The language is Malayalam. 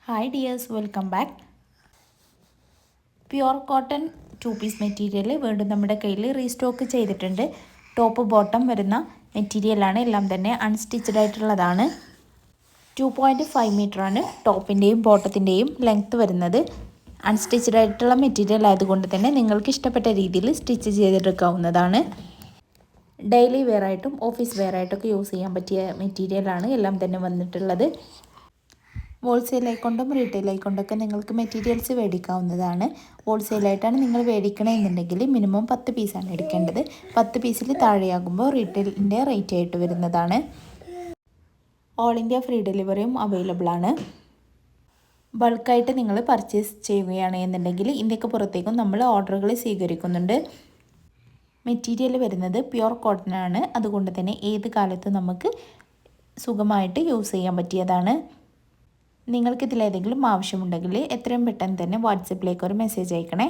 Hi dears, welcome back. Pure cotton 2 piece material വീണ്ടും നമ്മുടെ കയ്യിൽ റീസ്റ്റോക്ക് ചെയ്തിട്ടുണ്ട്. ടോപ്പ് ബോട്ടം വരുന്ന മെറ്റീരിയലാണ്, എല്ലാം തന്നെ അൺസ്റ്റിച്ചഡ് ആയിട്ടുള്ളതാണ്. 2.5 മീറ്ററാണ് ടോപ്പിൻ്റെയും ബോട്ടത്തിൻ്റെയും ലെങ്ത്ത് വരുന്നത്. അൺസ്റ്റിച്ചഡ് ആയിട്ടുള്ള മെറ്റീരിയൽ ആയതുകൊണ്ട് തന്നെ നിങ്ങൾക്ക് ഇഷ്ടപ്പെട്ട രീതിയിൽ സ്റ്റിച്ച് ചെയ്തെടുക്കാവുന്നതാണ്. ഡെയിലി വെയർ ആയിട്ടും ഓഫീസ് വെയർ ആയിട്ടൊക്കെ യൂസ് ചെയ്യാൻ പറ്റിയ മെറ്റീരിയലാണ് എല്ലാം തന്നെ വന്നിട്ടുള്ളത്. ഹോൾസെയിലായിക്കൊണ്ടും റീറ്റെയിലായിക്കൊണ്ടൊക്കെ നിങ്ങൾക്ക് മെറ്റീരിയൽസ് മേടിക്കാവുന്നതാണ്. ഹോൾസെയിലായിട്ടാണ് നിങ്ങൾ മേടിക്കണമെന്നുണ്ടെങ്കിൽ മിനിമം 10 പീസാണ് എടുക്കേണ്ടത്. 10 പീസിൽ താഴെയാകുമ്പോൾ റീറ്റെയിലിൻ്റെ റേറ്റ് ആയിട്ട് വരുന്നതാണ്. ഓൾ ഇന്ത്യ ഫ്രീ ഡെലിവറിയും അവൈലബിൾ ആണ്. ബൾക്കായിട്ട് നിങ്ങൾ പർച്ചേസ് ചെയ്യുകയാണ് എന്നുണ്ടെങ്കിൽ ഇന്ത്യക്ക് പുറത്തേക്കും നമ്മൾ ഓർഡറുകൾ സ്വീകരിക്കുന്നുണ്ട്. മെറ്റീരിയൽ വരുന്നത് പ്യുവർ കോട്ടൺ ആണ്, അതുകൊണ്ട് തന്നെ ഏത് കാലത്തും നമുക്ക് സുഖമായിട്ട് യൂസ് ചെയ്യാൻ പറ്റിയതാണ്. നിങ്ങൾക്കിതിലേതെങ്കിലും ആവശ്യമുണ്ടെങ്കിൽ എത്രയും പെട്ടെന്ന് തന്നെ വാട്സപ്പിലേക്ക് ഒരു മെസ്സേജ് അയക്കണേ.